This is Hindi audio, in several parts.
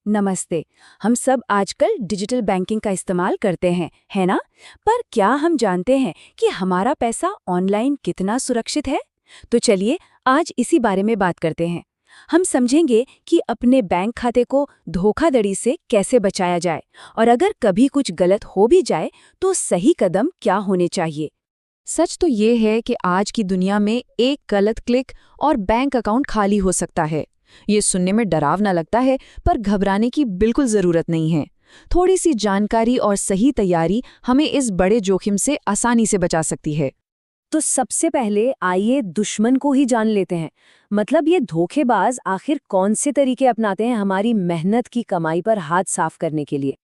नमस्ते। हम सब आजकल डिजिटल बैंकिंग का इस्तेमाल करते हैं, है ना? पर क्या हम जानते हैं कि हमारा पैसा ऑनलाइन कितना सुरक्षित है? तो चलिए आज इसी बारे में बात करते हैं। हम समझेंगे कि अपने बैंक खाते को धोखाधड़ी से कैसे बचाया जाए और अगर कभी कुछ गलत हो भी जाए तो सही कदम क्या होने चाहिए। सच तो ये है कि आज की दुनिया में एक गलत क्लिक और बैंक अकाउंट खाली हो सकता है। ये सुनने में डरावना लगता है, पर घबराने की बिल्कुल ज़रूरत नहीं है। थोड़ी सी जानकारी और सही तैयारी हमें इस बड़े जोखिम से आसानी से बचा सकती है। तो सबसे पहले आइए दुश्मन को ही जान लेते हैं। मतलब ये धोखेबाज आखिर कौन से तरीके अपनाते हैं हमारी मेहनत की कमाई पर हाथ साफ करने के लिए।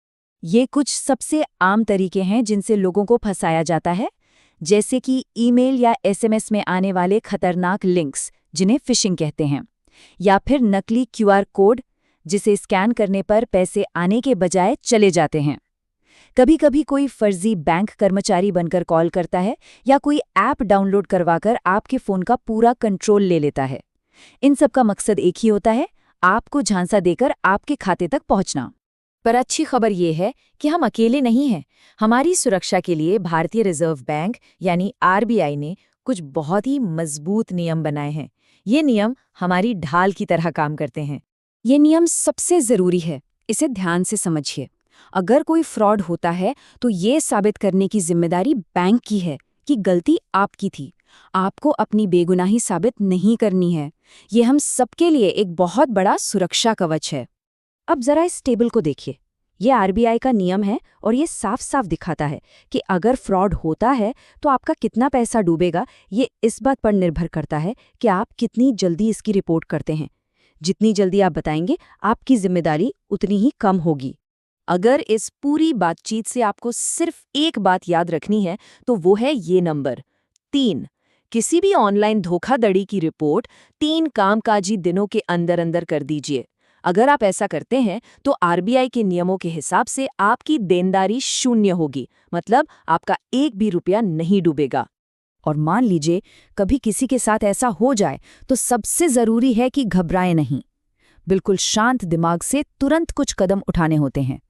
ये कुछ सबसे आम तरीके हैं जिनसे लोगों को फंसाया जाता है, जैसे कि ईमेल या एसएमएस में आने वाले खतरनाक लिंक्स जिन्हें फिशिंग कहते हैं, या फिर नकली क्यूआर कोड जिसे स्कैन करने पर पैसे आने के बजाय चले जाते हैं। कभी कभी कोई फर्जी बैंक कर्मचारी बनकर कॉल करता है या कोई ऐप डाउनलोड करवाकर आपके फ़ोन का पूरा कंट्रोल ले लेता है। इन सब का मकसद एक ही होता है, आपको झांसा देकर आपके खाते तक पहुंचना। पर अच्छी खबर ये है कि हम अकेले नहीं हैं। हमारी सुरक्षा के लिए भारतीय रिजर्व बैंक यानी आरबीआई ने कुछ बहुत ही मजबूत नियम बनाए हैं। ये नियम हमारी ढाल की तरह काम करते हैं। ये नियम सबसे ज़रूरी है, इसे ध्यान से समझिए। अगर कोई फ्रॉड होता है तो ये साबित करने की जिम्मेदारी बैंक की है कि गलती आपकी थी। आपको अपनी बेगुनाही साबित नहीं करनी है। ये हम सबके लिए एक बहुत बड़ा सुरक्षा कवच है। अब जरा इस टेबल को देखिए। ये आरबीआई का नियम है और ये साफ साफ दिखाता है कि अगर फ्रॉड होता है तो आपका कितना पैसा डूबेगा। ये इस बात पर निर्भर करता है कि आप कितनी जल्दी इसकी रिपोर्ट करते हैं। जितनी जल्दी आप बताएंगे, आपकी जिम्मेदारी उतनी ही कम होगी। अगर इस पूरी बातचीत से आपको सिर्फ एक बात याद रखनी है तो वो है ये नंबर 3। किसी भी ऑनलाइन धोखाधड़ी की रिपोर्ट 3 कामकाजी दिनों के अंदर अंदर कर दीजिए। अगर आप ऐसा करते हैं तो आरबीआई के नियमों के हिसाब से आपकी देनदारी शून्य होगी, मतलब आपका एक भी रुपया नहीं डूबेगा। और मान लीजिए कभी किसी के साथ ऐसा हो जाए तो सबसे ज़रूरी है कि घबराएं नहीं। बिल्कुल शांत दिमाग से तुरंत कुछ कदम उठाने होते हैं।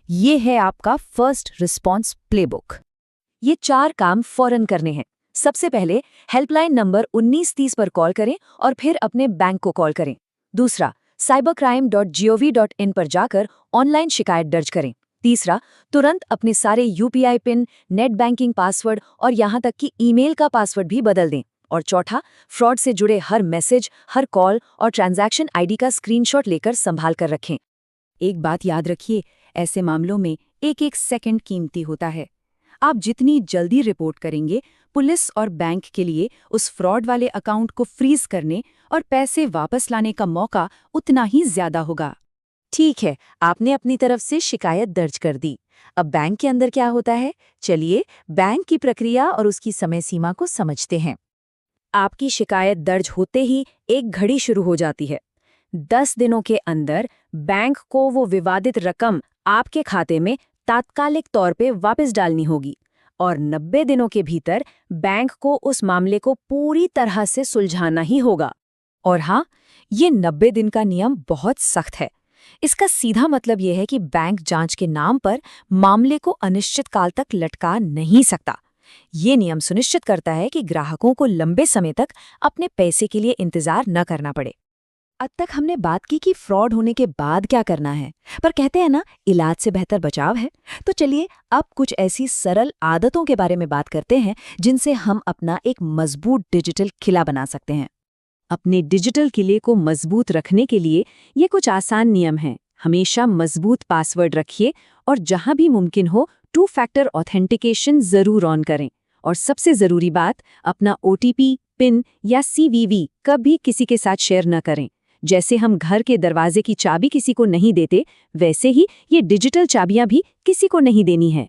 ये है आपका फर्स्ट रिस्पॉन्स प्लेबुक। ये 4 काम फौरन करने हैं। सबसे पहले हेल्पलाइन नंबर 1930 पर कॉल करें और फिर अपने बैंक को कॉल करें। दूसरा, cybercrime.gov.in पर जाकर ऑनलाइन शिकायत दर्ज करें। तीसरा, तुरंत अपने सारे UPI pin, net banking password और यहाँ तक कि ईमेल का पासवर्ड भी बदल दें। और चौथा, फ्रॉड से जुड़े हर मैसेज, हर कॉल और ट्रांजैक्शन आईडी का स्क्रीनशॉट लेकर संभाल कर रखें। एक बात याद रखिए, ऐसे मामलों में एक एक सेकंड कीमती होता है। आप जितनी जल्दी रिपोर्ट करेंगे, पुलिस और बैंक के लिए उस फ्रॉड वाले अकाउंट को फ्रीज करने और पैसे वापस लाने का मौका उतना ही ज्यादा होगा। ठीक है, आपने अपनी तरफ से शिकायत दर्ज कर दी। अब बैंक के अंदर क्या होता है, चलिए बैंक की प्रक्रिया और उसकी समय सीमा को समझते हैं। आपकी शिकायत दर्ज होते ही एक घड़ी शुरू हो जाती है। 10 दिनों के अंदर बैंक को वो विवादित रकम आपके खाते में तात्कालिक तौर पे वापस डालनी होगी और 90 दिनों के भीतर बैंक को उस मामले को पूरी तरह से सुलझाना ही होगा। और हाँ, ये 90 दिन का नियम बहुत सख्त है। इसका सीधा मतलब ये है कि बैंक जांच के नाम पर मामले को अनिश्चित काल तक लटका नहीं सकता। ये नियम सुनिश्चित करता है कि ग्राहकों को लंबे समय तक अपने पैसे के लिए इंतजार न करना पड़े। अब तक हमने बात की कि फ्रॉड होने के बाद क्या करना है, पर कहते हैं ना, इलाज से बेहतर बचाव है। तो चलिए अब कुछ ऐसी सरल आदतों के बारे में बात करते हैं जिनसे हम अपना एक मजबूत डिजिटल किला बना सकते हैं। अपने डिजिटल किले को मजबूत रखने के लिए ये कुछ आसान नियम हैं। हमेशा मजबूत पासवर्ड रखिए और जहां भी मुमकिन हो 2 फैक्टर ऑथेंटिकेशन जरूर ऑन करें। और सबसे जरूरी बात, अपना ओटीपी, पिन या सीवीवी कभी किसी के साथ शेयर न करें। जैसे हम घर के दरवाजे की चाबी किसी को नहीं देते, वैसे ही ये डिजिटल चाबियां भी किसी को नहीं देनी है।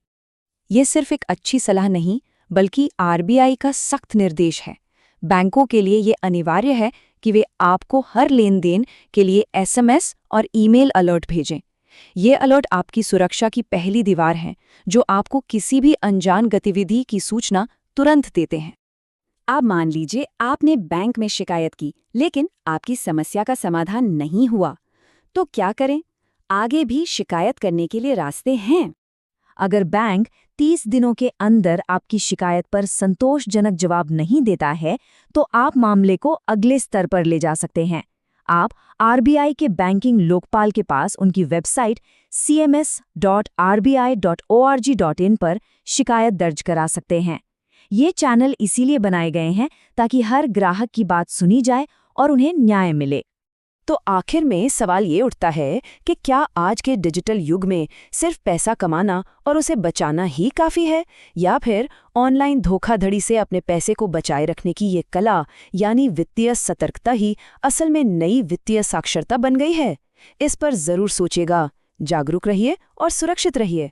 ये सिर्फ एक अच्छी सलाह नहीं, बल्कि आरबीआई का सख्त निर्देश है। बैंकों के लिए ये अनिवार्य है कि वे आपको हर लेन-देन के लिए एसएमएस और ईमेल अलर्ट भेजें। ये अलर्ट आपकी सुरक्षा की पहली दीवार हैं, जो आपको किसी भी अनजान गतिविधि की सूचना तुरंत देते हैं। अब मान लीजिए आपने बैंक में शिकायत की, लेकिन आपकी समस्या का समाधान नहीं हुआ, तो क्या करें? आगे भी शिकायत करने के लिए रास्ते हैं। अगर बैंक 30 दिनों के अंदर आपकी शिकायत पर संतोषजनक जवाब नहीं देता है, तो आप मामले को अगले स्तर पर ले जा सकते हैं। आप आरबीआई के बैंकिंग लोकपाल के पास उनकी वेबसाइट cms.rbi.org.in पर शिकायत दर्ज करा सकते हैं। ये चैनल इसीलिए बनाए गए हैं ताकि हर ग्राहक की बात सुनी जाए और उन्हें न्याय मिले। तो आखिर में सवाल ये उठता है कि क्या आज के डिजिटल युग में सिर्फ पैसा कमाना और उसे बचाना ही काफ़ी है, या फिर ऑनलाइन धोखाधड़ी से अपने पैसे को बचाए रखने की ये कला यानी वित्तीय सतर्कता ही असल में नई वित्तीय साक्षरता बन गई है? इस पर ज़रूर सोचिएगा। जागरूक रहिए और सुरक्षित रहिए।